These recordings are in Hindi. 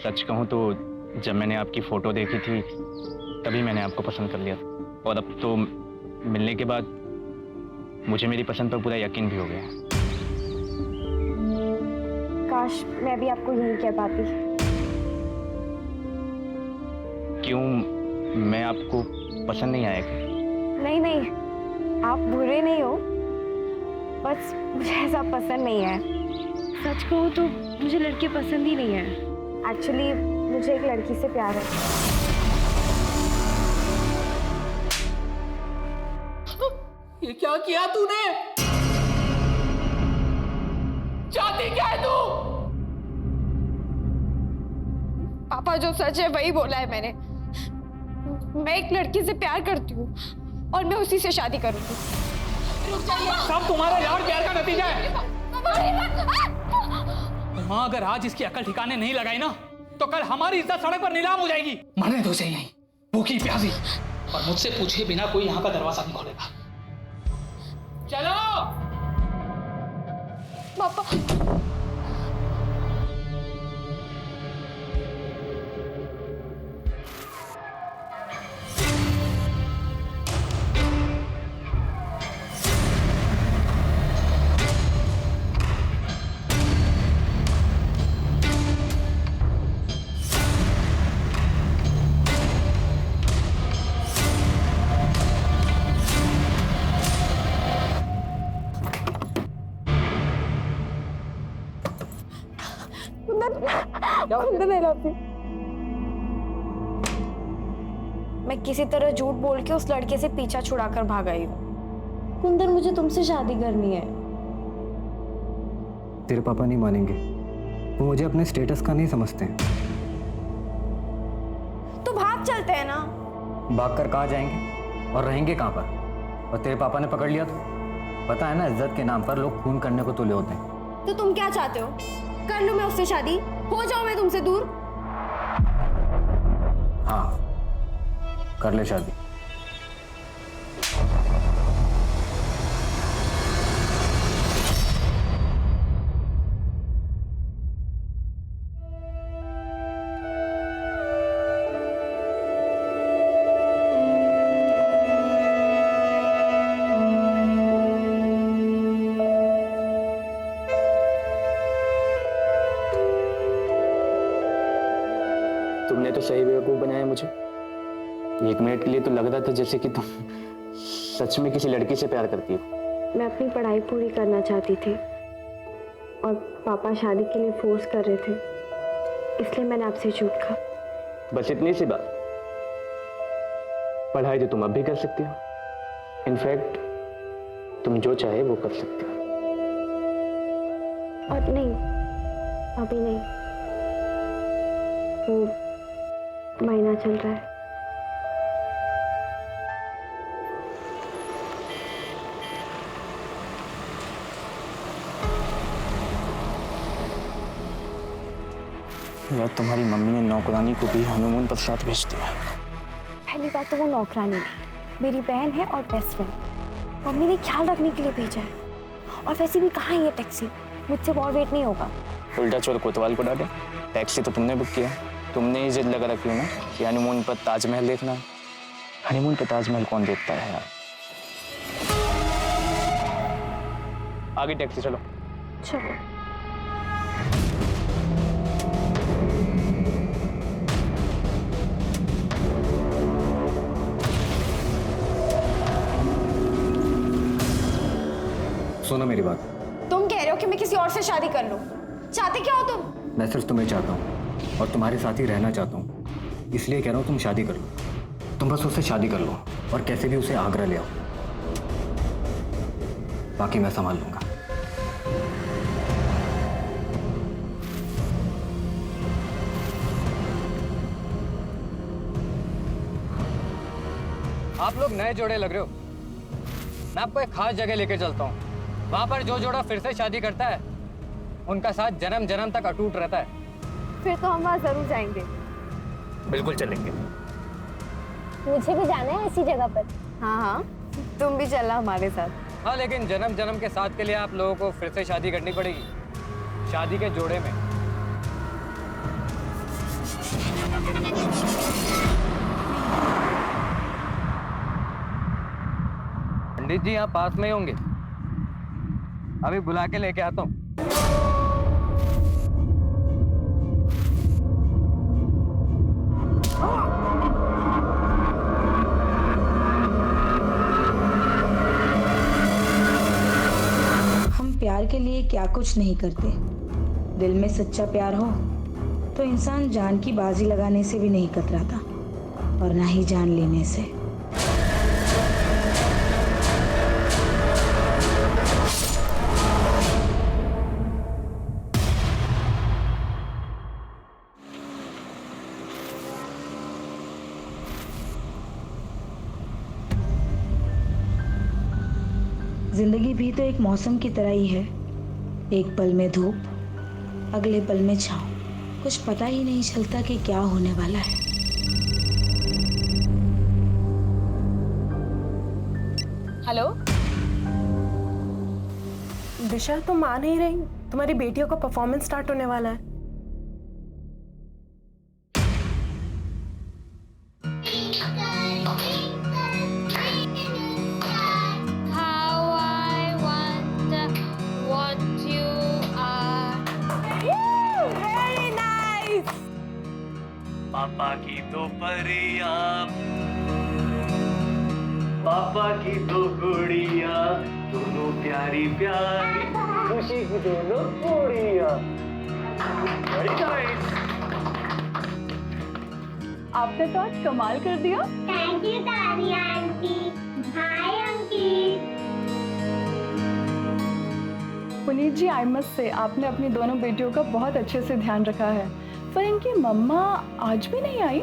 सच कहूँ तो जब मैंने आपकी फोटो देखी थी तभी मैंने आपको पसंद कर लिया था, और अब तो मिलने के बाद मुझे मेरी पसंद पर पूरा यकीन भी हो गया। काश मैं भी आपको यही कह पाती। क्यों, मैं आपको पसंद नहीं आया क्या? नहीं नहीं, आप बुरे नहीं हो, बस मुझे ऐसा पसंद नहीं है। सच कहूँ तो मुझे लड़के पसंद ही नहीं है। एक्चुअली मुझे एक लड़की से प्यार है। ये क्या किया तूने? चाहती क्या है तू? पापा जो सच है वही बोला है मैंने। मैं एक लड़की से प्यार करती हूँ और मैं उसी से शादी करूंगी। सब तुम्हारा लाड़ प्यार का नतीजा है। माँ अगर आज इसकी अकल ठिकाने नहीं लगाई ना तो कल हमारी इज्जत सड़क पर नीलाम हो जाएगी। मरने दो इसे यहीं, भूखी प्यासी, और मुझसे पूछे बिना कोई यहाँ का दरवाजा नहीं खोलेगा। चलो पापा। मैं किसी तरह झूठ बोल के उस लड़के से पीछा छुड़ाकर भाग आई हूँ। कुंदन, मुझे तुमसे शादी करनी है। तेरे पापा नहीं मानेंगे, वो मुझे अपने स्टेटस का नहीं समझते हैं। तो भाग चलते हैं ना। भाग कर कहाँ जाएंगे और रहेंगे कहाँ पर? और तेरे पापा ने पकड़ लिया तो पता है ना, इज्जत के नाम पर लोग खून करने को तुले होते हैं। तो तुम क्या चाहते हो? कर लूं मैं उससे शादी, हो जाऊं मैं तुमसे दूर? हाँ, कर ले शादी। तुमने तो सही बेवकूफ बनाया मुझे। एक मिनट के लिए तो लग रहा था जैसे कि तुम सच में किसी लड़की से प्यार करती हो। मैं अपनी पढ़ाई पूरी करना चाहती थी और पापा शादी के लिए फोर्स कर रहे थे, इसलिए मैंने आपसे झूठ कहा। बस इतनी सी बात। पढ़ाई तो तुम अब भी कर सकती हो। इनफैक्ट तुम जो चाहे वो कर सकती हो। और नहीं, अभी नहीं, वो महीना चल रहा है। यार, तुम्हारी मम्मी ने नौकरानी को भी हनीमून पर साथ भेज दिया। पहली बात तो वो नौकरानी नहीं, मेरी बहन है और बेस्ट फ्रेंड। मम्मी ने ख्याल रखने के लिए भेजा है। और वैसे भी कहाँ है ये टैक्सी? मुझसे और वेट नहीं होगा। उल्टा चोर कोतवाल को डांटे। टैक्सी तो तुमने बुक किया, तुमने ही जिद लगा रखी हो ना कि हनीमून पर ताजमहल देखना। हनीमून पर ताजमहल कौन देखता है यार? आगे टैक्सी, चलो। चलो। सुनो मेरी बात। तुम कह रहे हो कि मैं किसी और से शादी कर लूं? चाहते क्या हो तुम? मैं सिर्फ तुम्हें चाहता हूँ और तुम्हारे साथ ही रहना चाहता हूँ, इसलिए कह रहा हूँ तुम शादी कर लो। तुम बस उससे शादी कर लो और कैसे भी उसे आगरा ले आओ, बाकी मैं संभाल लूंगा। आप लोग नए जोड़े लग रहे हो। मैं आपको एक खास जगह लेके चलता हूँ। वहां पर जो जोड़ा फिर से शादी करता है उनका साथ जन्म जन्म तक अटूट रहता है। फिर तो हम वहाँ जरूर जाएंगे। बिल्कुल चलेंगे। मुझे भी जाना है ऐसी जगह पर। हाँ हाँ, तुम भी चलना हमारे साथ। हाँ, लेकिन जन्म जन्म के साथ के लिए आप लोगों को फिर से शादी करनी पड़ेगी, शादी के जोड़े में। पंडित जी यहाँ पास में ही होंगे, अभी बुला के लेके आता हूँ। हम प्यार के लिए क्या कुछ नहीं करते। दिल में सच्चा प्यार हो तो इंसान जान की बाजी लगाने से भी नहीं कतराता, और ना ही जान लेने से। जिंदगी भी तो एक मौसम की तरह ही है, एक पल में धूप, अगले पल में छाँव। कुछ पता ही नहीं चलता कि क्या होने वाला है। हेलो दिशा, तुम आ नहीं रही? तुम्हारी बेटियों का परफॉर्मेंस स्टार्ट होने वाला है। पापा की दो परियां, पापा की दो गुड़िया, दोनों प्यारी प्यारी, खुशी की दोनों गुड़िया। आपने तो आज कमाल कर दिया। Thank you Tania aunty. Hi Ankit. Puneet ji, I must say आपने अपनी दोनों बेटियों का बहुत अच्छे से ध्यान रखा है, पर इनकी मम्मा आज भी नहीं आई।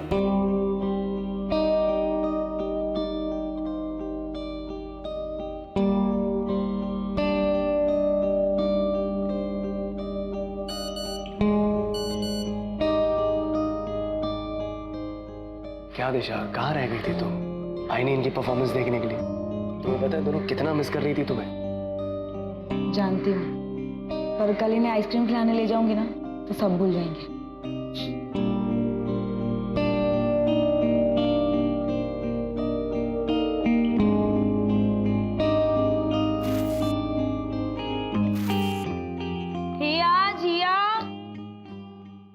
क्या दिशा, कहाँ रह गई थी तुम? आई नहीं इनकी परफॉर्मेंस देखने के लिए? तुम्हें पता है दोनों कितना मिस कर रही थी तुम्हें? जानती हूँ, पर कल इन्हें आइसक्रीम खिलाने ले जाऊंगी ना तो सब भूल जाएंगे।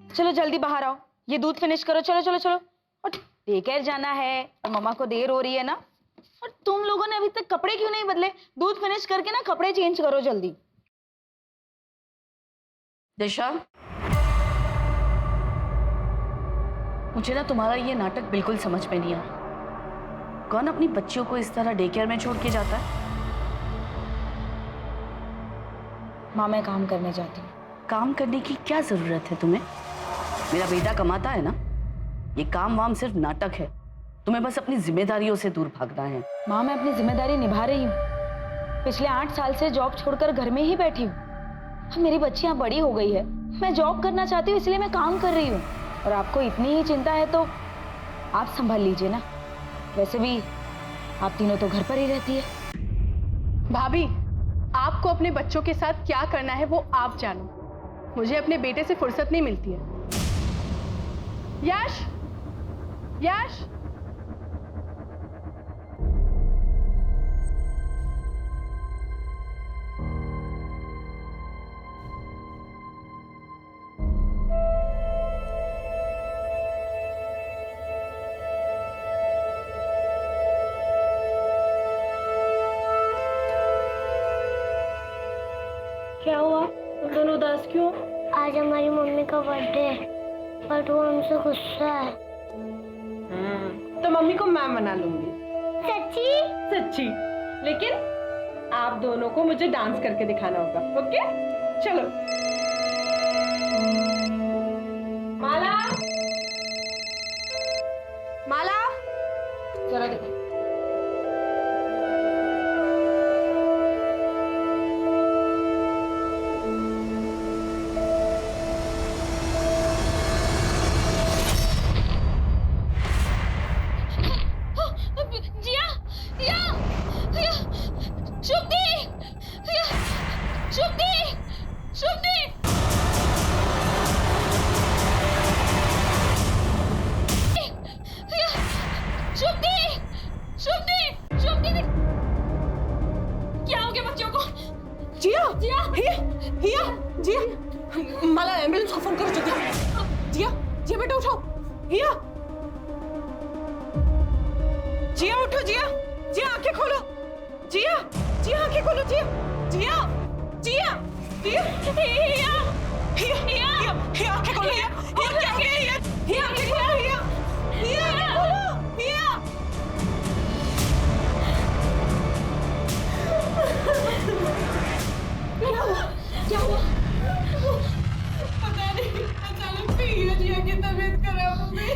चलो जल्दी बाहर आओ, ये दूध फिनिश करो। चलो चलो चलो, और डेकेयर जाना है और मम्मा को देर हो रही है ना। और तुम लोगों ने अभी तक कपड़े क्यों नहीं बदले? दूध फिनिश करके ना कपड़े चेंज करो जल्दी। दिशा, मुझे ना तुम्हारा ये नाटक बिल्कुल समझ में नहीं आ रहा। कौन अपनी बच्चियों को इस तरह डेकेयर में छोड़ के जाता है? माँ, मैं काम करने जाती हूँ। काम करने की क्या जरूरत है तुम्हें? मेरा बेटा कमाता है ना। ये काम वाम सिर्फ नाटक है, तुम्हें बस अपनी जिम्मेदारियों से दूर भागना है। माँ, मैं अपनी जिम्मेदारी निभा रही हूँ। पिछले 8 साल से जॉब छोड़कर घर में ही बैठी हूँ। मेरी बच्चियाँ बड़ी हो गई है, मैं जॉब करना चाहती हूँ, इसलिए मैं काम कर रही हूँ। और आपको इतनी ही चिंता है तो आप संभाल लीजिए ना। वैसे भी आप तीनों तो घर पर ही रहती है। भाभी, आपको अपने बच्चों के साथ क्या करना है वो आप जानो। मुझे अपने बेटे से फुर्सत नहीं मिलती है। यश, यश, क्या हुआ? तुम दोनों उदास क्यों? आज हमारी मम्मी का बर्थडे है, बट वो हमसे गुस्सा है। तो मम्मी को मैं मना लूंगी। सच्ची? सच्ची। लेकिन आप दोनों को मुझे डांस करके दिखाना होगा, ओके? चलो। माला, माला, जरा देखो। शुभ दी! जिया जिया हिया जिया माला एम्बुलेंस को फोन करो जल्दी। जिया जिया बेटा उठो। हिया जिया उठो। जिया जिया आंखें खोलो। जिया जिया आंखें खोलो। जिया जिया जिया जिया हिया हिया हिया हिया आंखें खोलो। हिया हिया क्या हो गया? हिया हिया आंखें खोलो। हिया हिया आंखें खोलो। हिया क्या हुआ? पता नहीं, अचानक से हिया जिया की तबीयत खराब हो गई।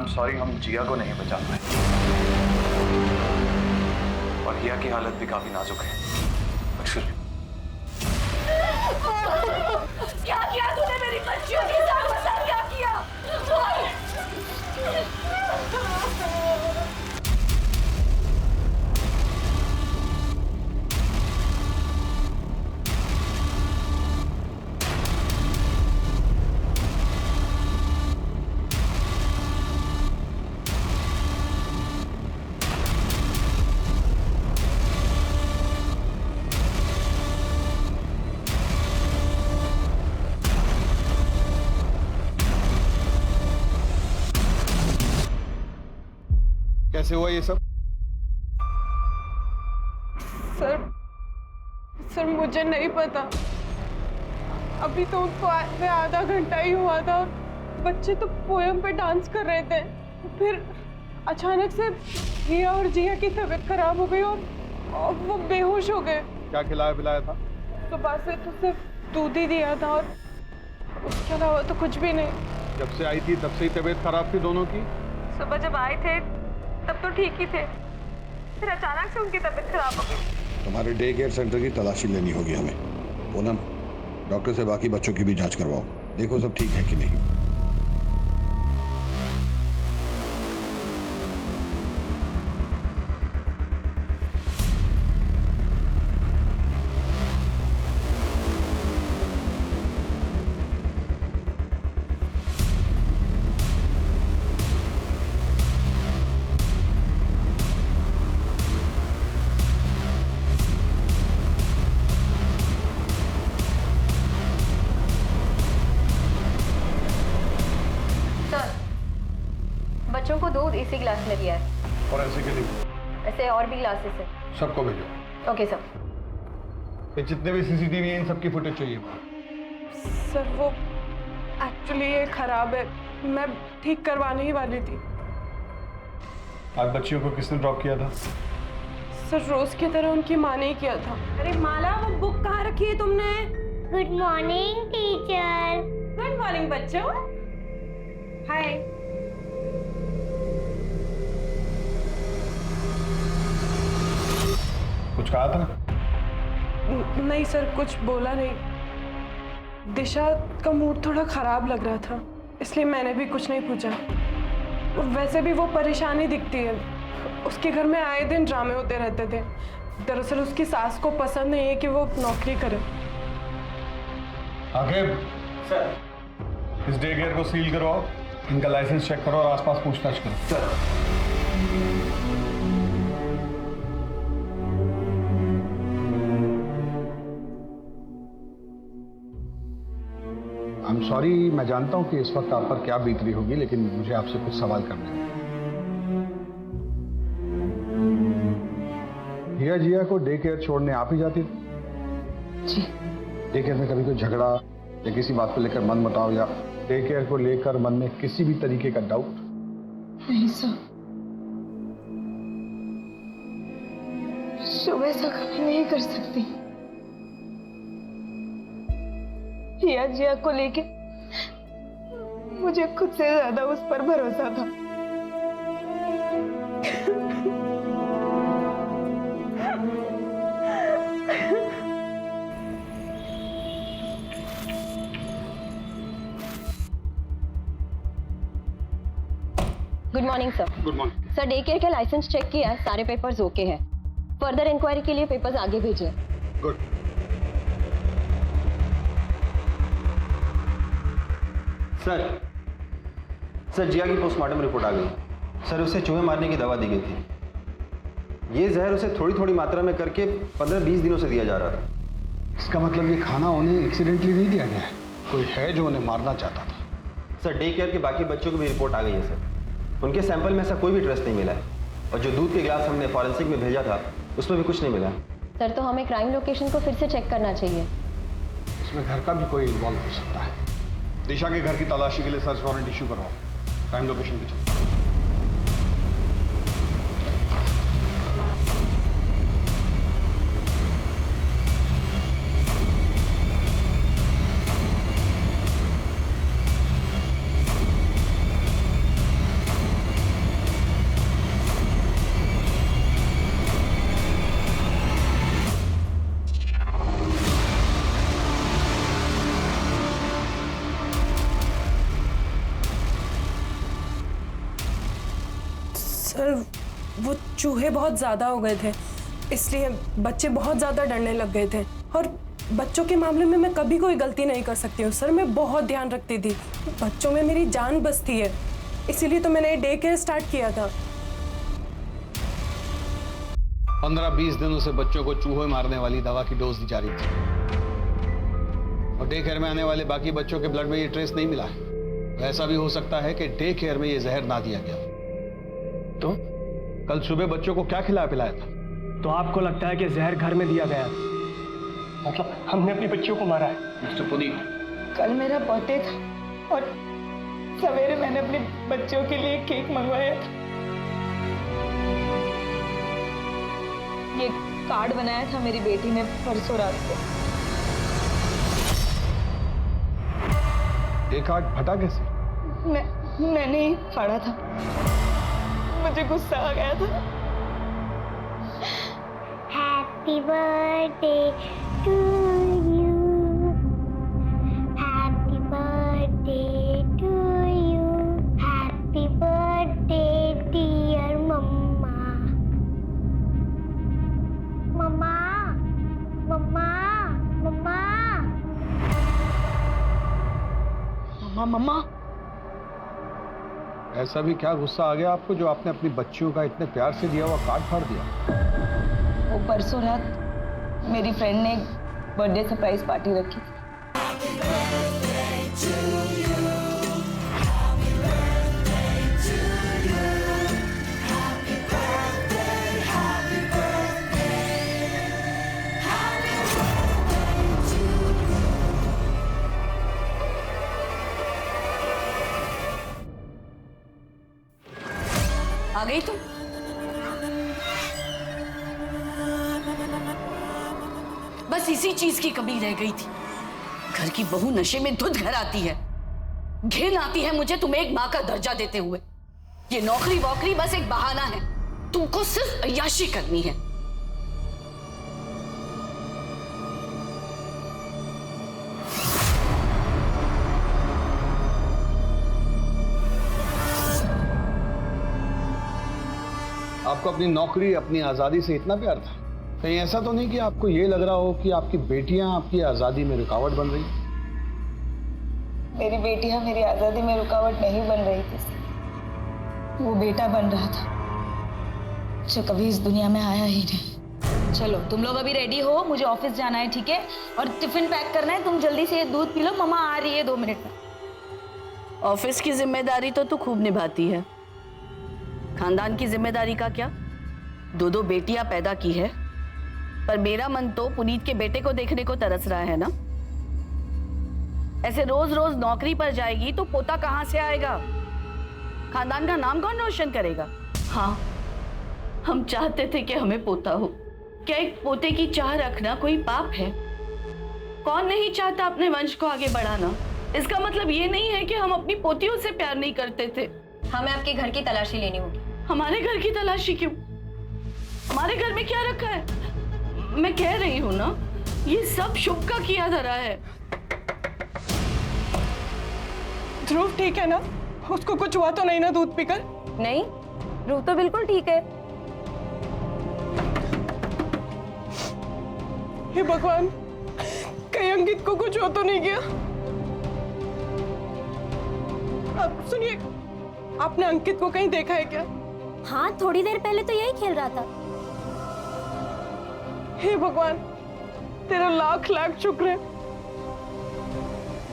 सॉरी, हम जिया को नहीं बचा पाए और हिया की हालत भी काफी नाजुक है। क्या किया तूने मेरी बच्चियों के साथ? बता क्या किया? कैसे हुआ ये सब? सर मुझे नहीं पता। अभी तो उनको आए आधा घंटा ही हुआ था। बच्चे तो पोयम पे डांस कर रहे थे, फिर अचानक से हिया और जिया की तबीयत खराब हो गई और वो बेहोश हो गए। क्या खिलाया पिलाया था? सुबह से तो सिर्फ दूध ही दिया था और उसके अलावा तो कुछ भी नहीं। जब से आई थी तब से ही तबीयत खराब थी दोनों की? सुबह जब आए थे तब तो ठीक ही थे, फिर अचानक से उनकी तबीयत खराब हो गई। तुम्हारे डे केयर सेंटर की तलाशी लेनी होगी हमें। पूनम, डॉक्टर से बाकी बच्चों की भी जांच करवाओ, देखो सब ठीक है कि नहीं। बच्चों को दूध इसी ग्लास में दिया है और ऐसे के लिए ऐसे और भी ग्लासेस है। सबको भेजो। Okay sir. ये जितने भी सीसीटीवी हैं इन सबकी फुटेज चाहिए। सर वो एक्चुअली ये खराब है, मैं ठीक करवाने ही वाली थी। आज बच्चियों को किसने ड्रॉप किया था? सर रोज की तरह उनकी माँ ने ही किया था। अरे माला, वो बुक कहाँ रखी है तुमने? Good morning teacher. Good morning बच्चों। हाय। कुछ कहा था ना? नहीं सर, कुछ बोला नहीं। दिशा का मूड थोड़ा खराब लग रहा था, इसलिए मैंने भी कुछ नहीं पूछा। वैसे भी वो परेशानी दिखती है, उसके घर में आए दिन ड्रामे होते रहते थे। दरअसल उसकी सास को पसंद नहीं है कि वो नौकरी करे। आगे सर, इस डे केयर को सील करवाओ, इनका लाइसेंस चेक करो और आसपास पूछताछ करो। सर आई एम सॉरी, मैं जानता हूं कि इस वक्त आप पर क्या बीत रही होगी, लेकिन मुझे आपसे कुछ सवाल करने हैं। हिया जिया को डे केयर छोड़ने आप ही जाती थी? जी। डे केयर में कभी कोई झगड़ा या किसी बात को लेकर मन मुटाव या डे केयर को लेकर मन में किसी भी तरीके का डाउट? नहीं सर, सुबह से कभी नहीं कर सकती। हिया जिया को लेके मुझे खुद से ज्यादा उस पर भरोसा था। Good morning sir. Good morning sir, day care का लाइसेंस चेक किया है, सारे पेपर्स ओके हैं। फर्दर इंक्वायरी के लिए पेपर्स आगे भेजिए। गुड। सर जिया की पोस्टमार्टम रिपोर्ट आ गई। सर उसे चूहे मारने की दवा दी गई थी। ये जहर उसे थोड़ी थोड़ी मात्रा में करके 15-20 दिनों से दिया जा रहा था। इसका मतलब ये खाना उन्हें एक्सीडेंटली नहीं दिया गया है, कोई है जो उन्हें मारना चाहता था। सर डे केयर के बाकी बच्चों की भी रिपोर्ट आ गई है सर। उनके सैंपल में ऐसा कोई भी ट्रेस नहीं मिला है और जो दूध के गिलास हमने फॉरेंसिक में भेजा था उसमें भी कुछ नहीं मिला। सर तो हमें क्राइम लोकेशन को फिर से चेक करना चाहिए। इसमें घर का भी कोई इन्वॉल्व हो सकता है। दिशा के घर की तलाशी के लिए सर्च वारंट इशू करवाओ, क्राइम लोकेशन पे चलो। सर वो चूहे बहुत ज़्यादा हो गए थे, इसलिए बच्चे बहुत ज़्यादा डरने लग गए थे। और बच्चों के मामले में मैं कभी कोई गलती नहीं कर सकती हूँ सर। मैं बहुत ध्यान रखती थी, बच्चों में मेरी जान बसती है, इसीलिए तो मैंने डे केयर स्टार्ट किया था। 15-20 दिनों से बच्चों को चूहे मारने वाली दवा की डोज दी जा रही थी और डे केयर में आने वाले बाकी बच्चों के ब्लड में ये ट्रेस नहीं मिला है। ऐसा भी हो सकता है कि डे केयर में ये जहर ना दिया गया। तो कल सुबह बच्चों को क्या खिलाया पिलाया था? तो आपको लगता है कि जहर घर में दिया गया, मतलब हमने अपनी बच्चियों को मारा है? मिस्टर पुनीत, कल मेरा बर्थडे था और सवेरे मैंने अपने बच्चों के लिए केक मंगवाया था। ये कार्ड बनाया था मेरी बेटी ने परसों रात को। ये कार्ड फटा कैसे? मैंने ही फाड़ा था, मुझे गुस्सा आ गया था। Happy birthday to you, happy birthday to you, happy birthday dear mama. मम्मा मम्मा मम्मा मम्मा मम्मा। ऐसा भी क्या गुस्सा आ गया आपको जो आपने अपनी बच्चियों का इतने प्यार से दिया हुआ कार्ड फाड़ दिया? वो परसों रात मेरी फ्रेंड ने एक बर्थडे सरप्राइज पार्टी रखी थी। आ गई तुम? बस इसी चीज की कमी रह गई थी। घर की बहू नशे में धुत घर आती है। घिन आती है मुझे तुम्हें एक माँ का दर्जा देते हुए। ये नौकरी वोकरी बस एक बहाना है, तुमको सिर्फ अय्याशी करनी है। आपको अपनी नौकरी, अपनी आजादी से इतना प्यार था? कहीं ऐसा तो नहीं कि आपको ये लग रहा हो कि आपकी बेटियां आपकी आजादी में रुकावट बन रही? मेरी बेटियां मेरी आजादी में रुकावट नहीं बन रही थी, वो बेटा बन रहा था जो कभी इस दुनिया में आया ही नहीं। चलो तुम लोग अभी रेडी हो, मुझे ऑफिस जाना है, ठीक है? और टिफिन पैक करना है। तुम जल्दी से दूध पी लो, मम्मा आ रही है 2 मिनट में। ऑफिस की जिम्मेदारी तो तू खूब निभाती है, खानदान की जिम्मेदारी का क्या? 2 बेटियां पैदा की है, पर मेरा मन तो पुनीत के बेटे को देखने को तरस रहा है ना। ऐसे रोज रोज नौकरी पर जाएगी तो पोता कहां से आएगा? खानदान का नाम कौन रोशन करेगा? हाँ, हम चाहते थे कि हमें पोता हो। क्या एक पोते की चाह रखना कोई पाप है? कौन नहीं चाहता अपने वंश को आगे बढ़ाना? इसका मतलब ये नहीं है कि हम अपनी पोतियों से प्यार नहीं करते थे। हमें आपके घर की तलाशी लेनी होगी। हमारे घर की तलाशी क्यों? हमारे घर में क्या रखा है? मैं कह रही हूँ ना, ये सब शुभ का किया धरा है। ध्रुव ठीक है ना? उसको कुछ हुआ तो नहीं ना दूध पीकर? नहीं, ध्रुव तो बिल्कुल ठीक है। हे भगवान, कहीं अंकित को कुछ हो तो नहीं गया? अब सुनिए, आपने अंकित को कहीं देखा है क्या? हाँ, थोड़ी देर पहले तो यही खेल रहा था। हे भगवान, तेरा लाख लाख शुक्र है।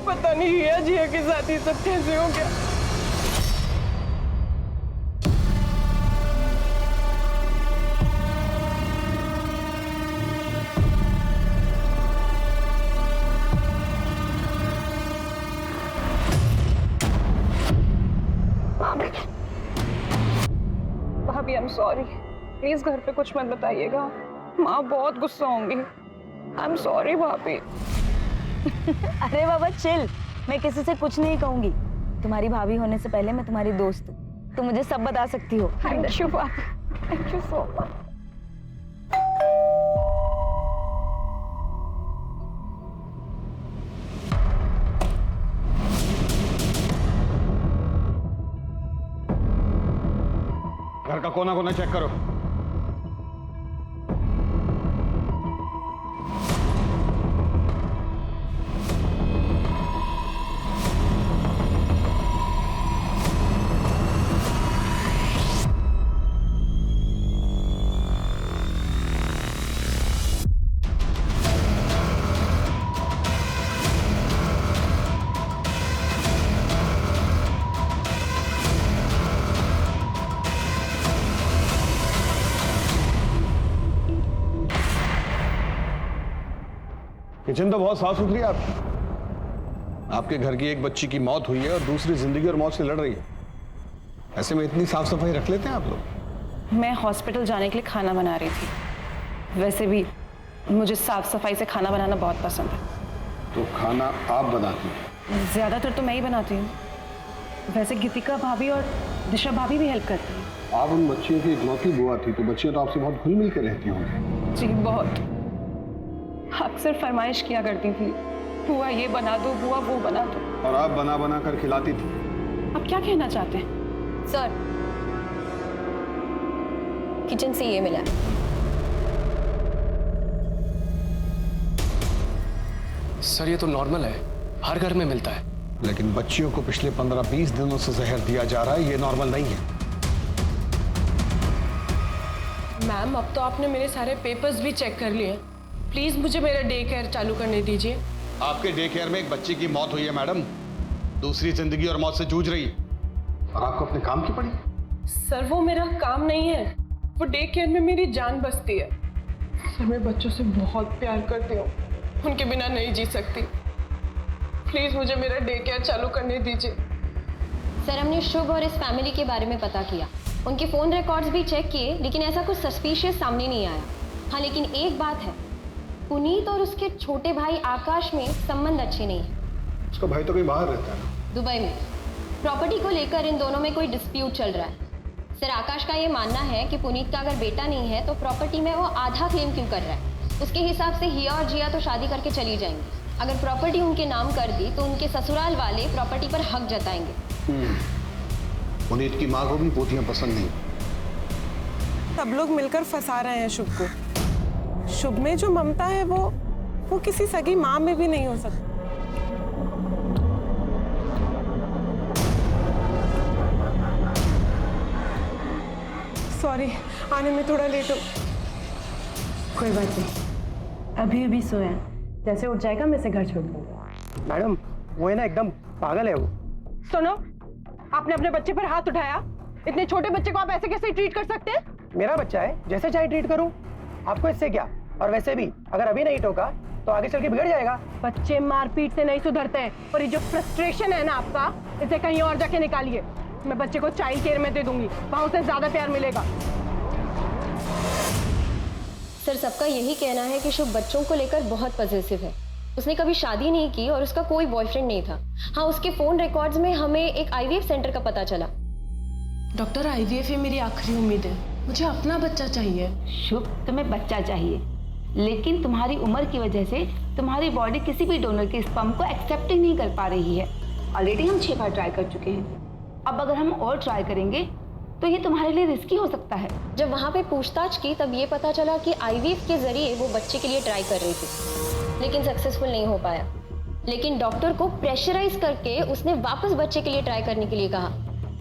पता नहीं हिया जिया के साथ ही सब कैसे हो गया। भाभी, आई एम सॉरी, प्लीज घर पे कुछ मत बताइएगा, माँ बहुत गुस्सा होंगी। आई एम सॉरी भाभी। अरे बाबा चिल, मैं किसी से कुछ नहीं कहूंगी। तुम्हारी भाभी होने से पहले मैं तुम्हारी दोस्त हूँ, तुम मुझे सब बता सकती हो। थैंक यू भाभी, थैंक यू सो मच। घर का कोना कोना चेक करो। किचन तो बहुत साफ सुथरी है आपकी। आपके घर की एक बच्ची की मौत हुई है और दूसरी जिंदगी और मौत से लड़ रही है। ऐसे में इतनी साफ सफाई रख लेते हैं आप लोग? मैं हॉस्पिटल जाने के लिए खाना बना रही थी। वैसे भी मुझे साफ सफाई से खाना बनाना बहुत पसंद है। तो खाना आप बनाती हैं? ज्यादातर तो मैं ही बनाती हूँ। वैसे गीतिका भाभी और दिशा भाभी भी हेल्प करती हैं। आप उन बच्चियों की इकलौती बुआ थी, तो बच्चियां तो आपसे बहुत घुल मिल के रहती होंगी। जी बहुत, अक्सर फरमाइश किया करती थी, बुआ ये बना दो, बुआ वो बना दो। और आप बना बना कर खिलाती थी। आप क्या कहना चाहते हैं? सर, किचन से ये मिला। सर ये तो नॉर्मल है, हर घर में मिलता है। लेकिन बच्चियों को पिछले 15-20 दिनों से जहर दिया जा रहा है, ये नॉर्मल नहीं है। मैम, अब तो आपने मेरे सारे पेपर्स भी चेक कर लिए। प्लीज मुझे मेरा डे केयर चालू करने दीजिए। आपके डे केयर में एक बच्ची की मौत हुई है मैडम, दूसरी जिंदगी और मौत से जूझ रही है, और आपको अपने काम की पड़ी। सर वो मेरा काम नहीं है, वो डे केयर में मेरी जान बसती है। सर मैं बच्चों से बहुत प्यार करती हूँ, उनके बिना नहीं जी सकती। प्लीज मुझे मेरा डे केयर चालू करने दीजिए। सर, हमने शुभ और इस फैमिली के बारे में पता किया, उनके फोन रिकॉर्ड्स भी चेक किए, लेकिन ऐसा कुछ सस्पिशियस सामने नहीं आया। हाँ, लेकिन एक बात है, पुनीत और उसके छोटे भाई आकाश में संबंध अच्छे नहीं है। उसका भाई तो कहीं बाहर रहता है ना? दुबई में। प्रॉपर्टी को लेकर इन दोनों में कोई डिस्प्यूट चल रहा है। सर, आकाश का ये मानना है कि पुनीत का अगर बेटा नहीं है तो प्रॉपर्टी में वो आधा क्लेम क्यों कर रहा है। उसके हिसाब से हिया और जिया तो शादी करके चली जाएंगी। अगर प्रॉपर्टी उनके नाम कर दी तो उनके ससुराल वाले प्रॉपर्टी पर हक जताएंगे। पुनीत की माँ को भी पोतियां पसंद नहीं। सब लोग मिलकर फंसा रहे हैं शुभ को। शुभ में जो ममता है वो किसी सगी माँ में भी नहीं हो सकती। सॉरी, आने में थोड़ा लेट हो। कोई बात नहीं, अभी अभी सोया, जैसे उठ जाएगा मैं इसे घर छोड़ दूंगा। मैडम वो है ना एकदम पागल है वो। सुनो, आपने अपने बच्चे पर हाथ उठाया। इतने छोटे बच्चे को आप ऐसे कैसे ट्रीट कर सकते हैं? मेरा बच्चा है, जैसे चाहे ट्रीट करूं, आपको इससे क्या। और वैसे भी अगर अभी नहीं टोका तो आगे चल के बिगड़ जाएगा। बच्चे मारपीट से नहीं सुधरते हैं, और ये जो फ्रस्ट्रेशन है ना आपका, इसे कहीं और जाके निकालिए। मैं बच्चे को चाइल्ड केयर में दे दूंगी, वहां उसे ज्यादा प्यार मिलेगा। सर, सबका यही कहना है कि शुभ बच्चों को लेकर बहुत पॉजिटिव है। उसने कभी शादी नहीं की और उसका कोई बॉयफ्रेंड नहीं था। हाँ, उसके फोन रिकॉर्ड्स में हमें एक IVF सेंटर का पता चला। डॉक्टर, IVF ही मेरी आखिरी उम्मीद है, मुझे अपना बच्चा चाहिए। शुभ, तुम्हें बच्चा चाहिए, लेकिन तुम्हारी उम्र की वजह से तुम्हारी बॉडी किसी भी डोनर के स्पर्म को एक्सेप्ट ही नहीं कर पा रही है। ऑलरेडी हम 6 बार ट्राई कर चुके हैं, अब अगर हम और ट्राई करेंगे तो ये तुम्हारे लिए रिस्की हो सकता है। जब वहाँ पे पूछताछ की तब ये पता चला कि IVF के जरिए वो बच्चे के लिए ट्राई कर रही थी, लेकिन सक्सेसफुल नहीं हो पाया। लेकिन डॉक्टर को प्रेशराइज करके उसने वापस बच्चे के लिए ट्राई करने के लिए कहा।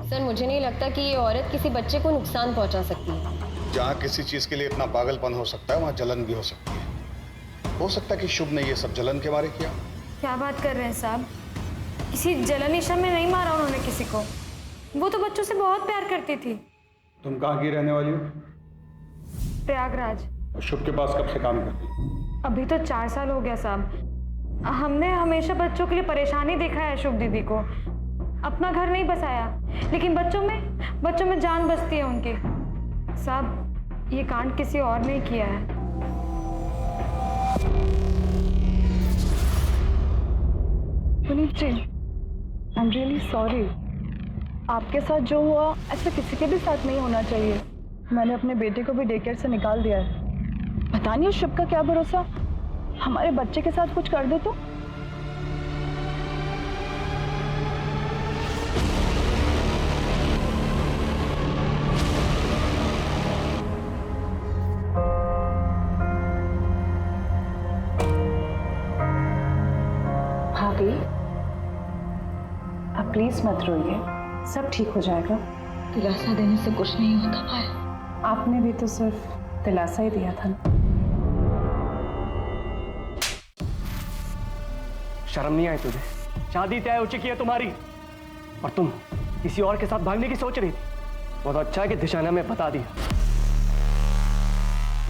सर मुझे नहीं लगता कि ये औरत किसी बच्चे को नुकसान पहुंचा सकती है। जहाँ किसी चीज के लिए इतना पागलपन हो सकता है वहाँ जलन भी हो सकती है। हो सकता है कि शुभ ने ये सब जलन के मारे किया। क्या बात कर रहे हैं साहब? किसी जलनिशा में नहीं मारा उन्होंने किसी को। वो तो बच्चों से बहुत प्यार करती थी। तुम कहाँ की रहने वाली हो? प्रयागराज। और शुभ के पास कब से काम करती हो? अभी तो 4 साल हो गया साहब। हमने हमेशा बच्चों के लिए परेशानी देखा है शुभ दीदी को। अपना घर नहीं बसाया, लेकिन बच्चों में जान बसती है उनकी। साहब ये कांड किसी और ने किया है। Puneet ji, I am really sorry. आपके साथ जो हुआ ऐसा किसी के भी साथ नहीं होना चाहिए। मैंने अपने बेटे को भी डे केयर से निकाल दिया है। पता नहीं उस शुभ का क्या भरोसा, हमारे बच्चे के साथ कुछ कर दे तो। भाभी आप प्लीज मत रोइए, सब ठीक हो जाएगा। दिलासा देने से कुछ नहीं होता भाई। आपने भी तो सिर्फ दिलासा ही दिया था। शर्म नहीं आई तुझे? शादी तय हो चुकी है तुम्हारी और तुम किसी और के साथ भागने की सोच रही थी। बहुत अच्छा है कि दिशा ने हमें बता दिया,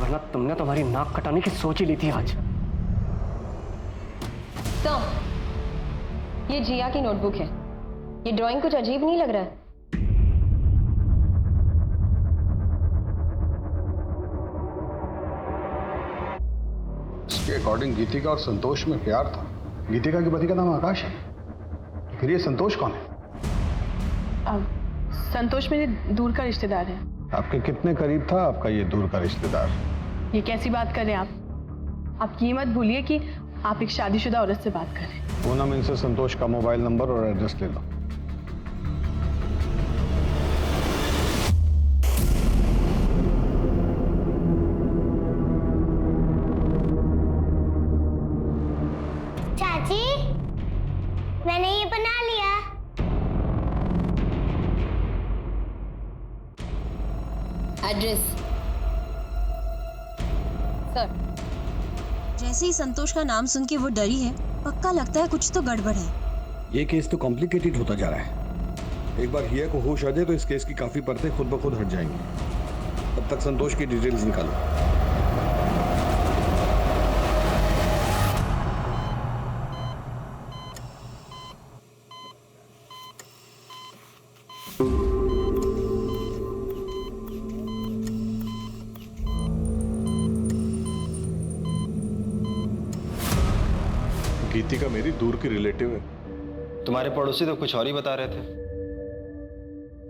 वरना तुमने तुम्हारी नाक कटाने की सोच ही ली थी आज। तो ये जिया की नोटबुक है। ये ड्राइंग कुछ अजीब नहीं लग रहा है? इसके अकॉर्डिंग गीतिका और संतोष में प्यार था। गीतिका के पति का नाम आकाश है, फिर ये संतोष कौन है? संतोष मेरे दूर का रिश्तेदार है। आपके कितने करीब था आपका ये दूर का रिश्तेदार? ये कैसी बात कर रहे हैं आप ये मत भूलिए कि आप एक शादीशुदा औरत से बात कर रहे हैं। पूनम, इनसे संतोष का मोबाइल नंबर और एड्रेस ले लो। चाची मैंने ये बना लिया। Address sir. जैसे ही संतोष का नाम सुन के वो डरी है, पक्का लगता है कुछ तो गड़बड़ है। ये केस तो कॉम्प्लिकेटेड होता जा रहा है। एक बार हिया को होश आ जाए तो इस केस की काफी परतें खुद ब खुद हट जाएंगी। तब तक संतोष की डिटेल्स निकालो। गीतिका मेरी दूर की रिलेटिव है। तुम्हारे पड़ोसी तो कुछ और ही बता रहे थे।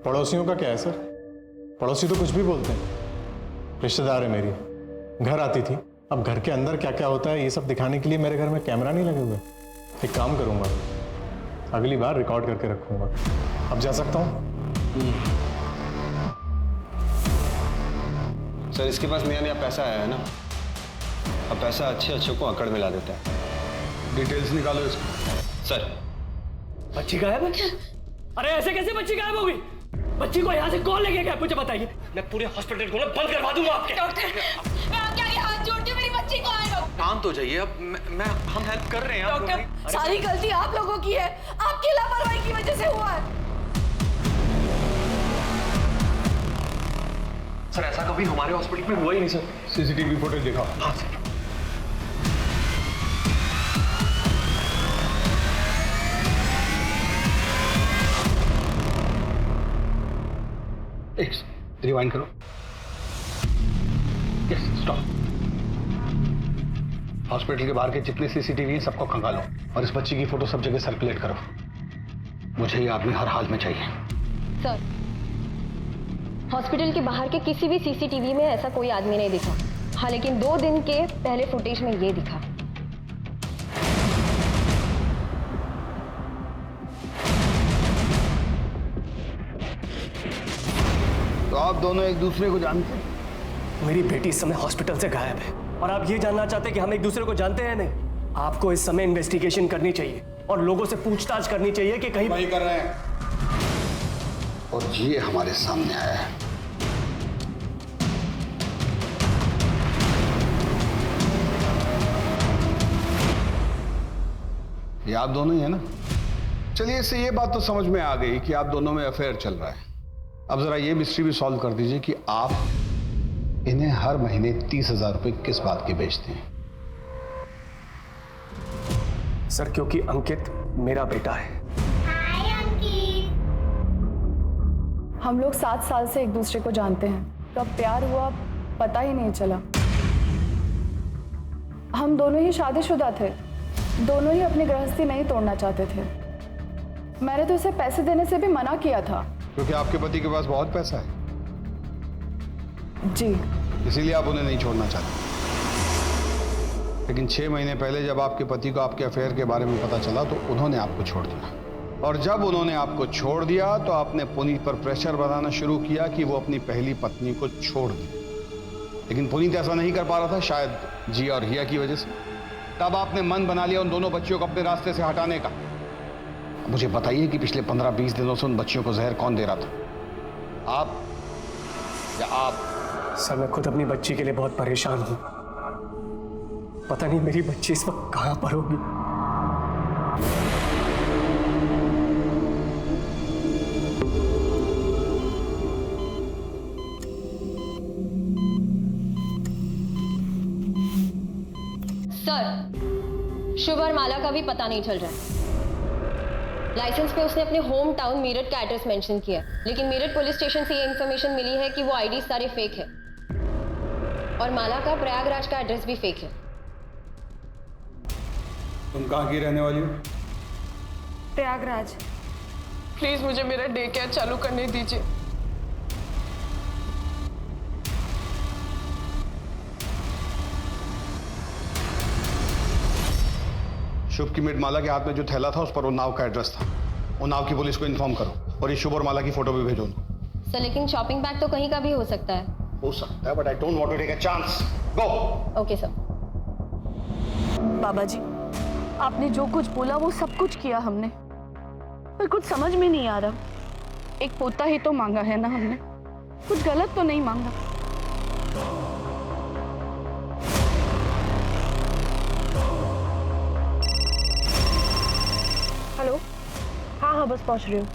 पड़ोसियों का क्या है सर? पड़ोसी तो कुछ भी बोलते हैं। रिश्तेदार है मेरी, घर आती थी। अब घर के अंदर क्या क्या होता है ये सब दिखाने के लिए मेरे घर में कैमरा नहीं लगे हुए। एक काम करूंगा, अगली बार रिकॉर्ड करके रखूंगा। अब जा सकता हूँ? सर इसके पास नया नया पैसा आया है ना, अब पैसा अच्छे अच्छों को अकड़ में ला देता है। डिटेल्स निकालो इसको। सर बच्ची गायब है? अरे ऐसे कैसे बच्ची गायब हो गई? बच्ची को यहाँ से कौन लेके गया मुझे बताइए। मैं पूरे हॉस्पिटल को बंद करवा दूंगा आपके। डॉक्टर मैं आपके आगे हाथ जोड़ती हूँ, मेरी बच्ची को आए। शांत हो जाइए, अब हम हेल्प कर रहे हैं। डॉक्टर सारी गलती आप लोगों की है, आपकी लापरवाही की वजह से हुआ है। सर ऐसा कभी हमारे हॉस्पिटल में हुआ ही नहीं सर। सीसीटीवी फुटेज दिखाओ। हाँ सर। रिवाइंड करो। Yes stop. हॉस्पिटल के बाहर के जितने सीसीटीवी सबको खंगालो और इस बच्ची की फोटो सब जगह सर्कुलेट करो। मुझे ये आदमी हर हाल में चाहिए। सर हॉस्पिटल के बाहर के किसी भी सीसीटीवी में ऐसा कोई आदमी नहीं दिखा। हाँ लेकिन 2 दिन के पहले फुटेज में ये दिखा। तो आप दोनों एक दूसरे को जानते हैं? मेरी बेटी इस समय हॉस्पिटल से गायब है और आप ये जानना चाहते हैं कि हम एक दूसरे को जानते हैं? नहीं, आपको इस समय इन्वेस्टिगेशन करनी चाहिए और लोगों से पूछताछ करनी चाहिए कि कहीं वही कर रहे हैं और ये हमारे सामने आया है। ये आप दोनों ही है ना? चलिए, इससे ये बात तो समझ में आ गई कि आप दोनों में अफेयर चल रहा है। अब जरा ये मिस्ट्री भी सॉल्व कर दीजिए कि आप इन्हें हर महीने 30,000 रुपए किस बात के बेचते हैं? सर, क्योंकि अंकित मेरा बेटा है। हम लोग 7 साल से एक दूसरे को जानते हैं, कब प्यार हुआ पता ही नहीं चला। हम दोनों ही शादीशुदा थे, दोनों ही अपनी गृहस्थी नहीं तोड़ना चाहते थे। मैंने तो उसे पैसे देने से भी मना किया था। क्योंकि आपके पति के पास बहुत पैसा है। जी। इसीलिए आप उन्हें नहीं छोड़ना चाहते। लेकिन 6 महीने पहले जब आपके पति को आपके अफेयर के बारे में पता चला तो उन्होंने आपको छोड़ दिया, और जब उन्होंने आपको छोड़ दिया तो आपने पुनीत पर प्रेशर बनाना शुरू किया कि वो अपनी पहली पत्नी को छोड़ दे। लेकिन पुनीत ऐसा नहीं कर पा रहा था, शायद जिया और हिया की वजह से। तब आपने मन बना लिया उन दोनों बच्चियों को अपने रास्ते से हटाने का। मुझे बताइए कि पिछले 15-20 दिनों से उन बच्चियों को जहर कौन दे रहा था, आप या आप? सर, मैं खुद अपनी बच्ची के लिए बहुत परेशान हूं। पता नहीं मेरी बच्ची इस वक्त कहां पर होगी। सर, शुभ और माला का भी पता नहीं चल रहा है। लाइसेंस पे उसने अपने होम टाउन मीरठ का एड्रेस मेंशन किया, लेकिन मीरठ पुलिस स्टेशन से ये इन्फॉर्मेशन मिली है कि वो आईडी सारे फेक है, और माला का प्रयागराज का एड्रेस भी फेक है। तुम कहाँ की रहने वाली हो? प्रयागराज। प्लीज मुझे मेरा डे केयर चालू करने दीजिए। शुभ की मेट माला के हाथ में जो थैला था उस पर उन्नाव का एड्रेस था। उन्नाव की पुलिस को इन्फॉर्म करो और ये शुभ और माला की फोटो भी भेजो। सर, लेकिन शॉपिंग बैग तो कहीं का भी हो सकता है। हो सकता है, but I don't want to take a chance. Go. Okay sir. बाबा जी, आपने जो कुछ बोला वो सब कुछ किया हमने, पर कुछ समझ में नहीं आ रहा। एक पोता ही तो मांगा है ना हमने, कुछ गलत तो नहीं मांगा। हेलो। हाँ, बस पहुंच रही हूँ।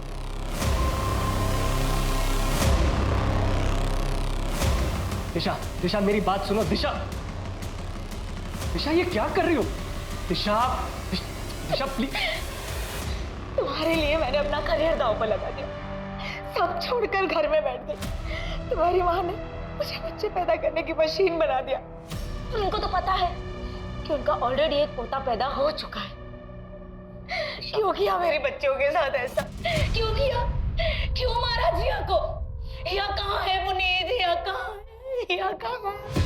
दिशा, दिशा मेरी बात सुनो। दिशा, दिशा ये क्या कर रही हो? दिशा, दिशा प्लीज। तुम्हारे लिए मैंने अपना करियर दांव पर लगा दिया, सब छोड़कर घर में बैठ गई। तुम्हारी माँ ने मुझे बच्चे पैदा करने की मशीन बना दिया। उनको तो पता है कि उनका ऑलरेडी एक पोता पैदा हो चुका है। क्यों किया मेरे बच्चों के साथ ऐसा? क्यों किया? क्यों मारा जिया को? हिया कहाँ है पुनीत? हिया कहाँ है? हिया कहाँ है?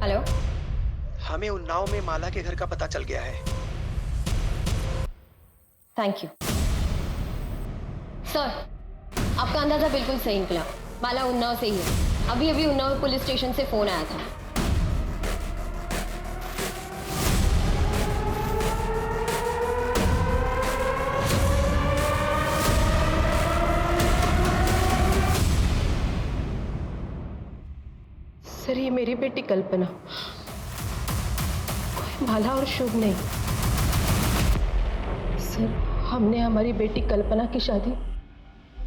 हेलो। हमें उन्नाव में माला के घर का पता चल गया है। थैंक यू सर, आपका अंदाजा बिल्कुल सही निकला। माला उन्नाव से ही है। अभी अभी उन्नाव पुलिस स्टेशन से फोन आया था। सर, ये मेरी बेटी कल्पना, कोई माला और शुभ नहीं। सर, हमने हमारी बेटी कल्पना की शादी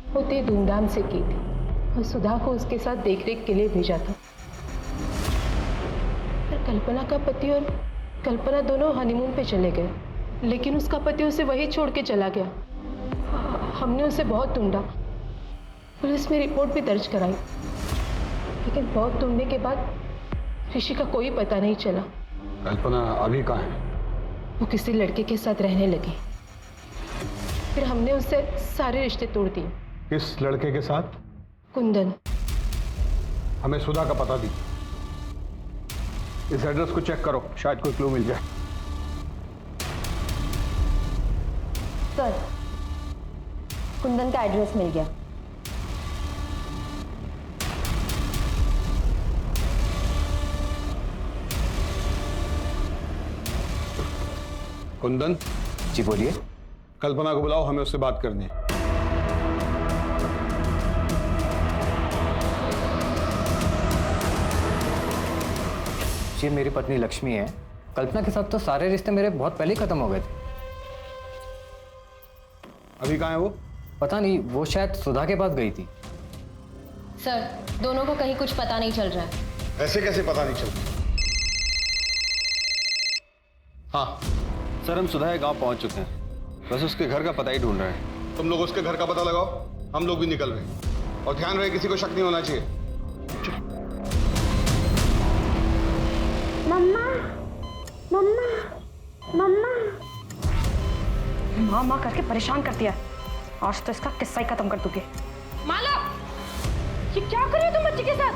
बहुत ही धूमधाम से की थी और सुधा को उसके साथ देखरेख के लिए भेजा था। पर कल्पना का पति और कल्पना दोनों हनीमून पे चले गए, लेकिन उसका पति उसे वहीं छोड़ के चला गया। हमने उसे बहुत ढूंढा, पुलिस में रिपोर्ट भी दर्ज कराई, लेकिन बहुत ढूंढने के बाद ऋषि का कोई पता नहीं चला। कल्पना अभी कहाँ है? वो किसी लड़के के साथ रहने लगी, फिर हमने उससे सारे रिश्ते तोड़ दिए। किस लड़के के साथ? कुंदन। हमें सुधा का पता दी। इस एड्रेस को चेक करो, शायद कोई क्लू मिल जाए। सर, कुंदन का एड्रेस मिल गया। कुंदन जी बोलिए। कल्पना को बुलाओ, हमें उससे बात करनी है। ये मेरी पत्नी लक्ष्मी है। कल्पना के साथ तो सारे रिश्ते मेरे बहुत पहले ही खत्म हो गए थे। अभी कहाँ है वो? पता नहीं, वो शायद सुधा के पास गई थी। सर, दोनों को कहीं कुछ पता नहीं चल रहा है। ऐसे कैसे पता नहीं चलता? हाँ सर, हम सुधा के गांव पहुंच चुके हैं, बस उसके घर का पता ही ढूंढ रहे हैं। तुम लोग उसके घर का पता लगाओ, हम लोग भी निकल रहे हैं। और ध्यान रहे किसी को शक नहीं होना चाहिए। मम्मा मम्मा मम्मा। माँ माँ करके परेशान कर दिया। आज तो इसका किस्सा ही खत्म कर दूंगी। माला, ये क्या कर रही हो तुम बच्चे के साथ?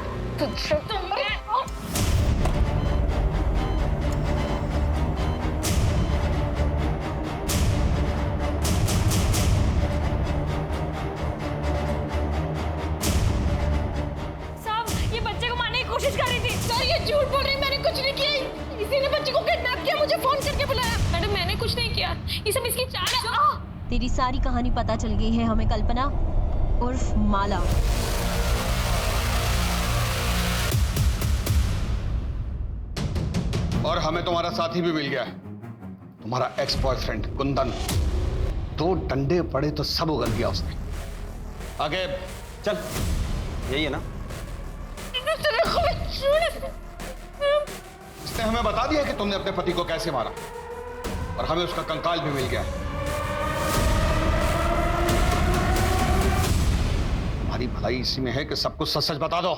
साहब, ये बच्चे को मारने की कोशिश कर रही थी। सर, ये झूठ बोल रही है, मैंने कुछ नहीं किया। इसी ने बच्चे को किडनैप किया, मुझे फोन करके बुलाया। मैडम, मैंने कुछ नहीं किया, ये सब इसकी चाल है। तेरी सारी कहानी पता चल गई है हमें, कल्पना उर्फ माला। और हमें तुम्हारा साथी भी मिल गया है, तुम्हारा एक्स बॉयफ्रेंड कुंदन। 2 डंडे पड़े तो सब उगल गया उसने। आगे चल। यही है ना? इसने हमें बता दिया कि तुमने अपने पति को कैसे मारा, और हमें उसका कंकाल भी मिल गया है। हमारी भलाई इसी में है कि सब कुछ सच सच बता दो।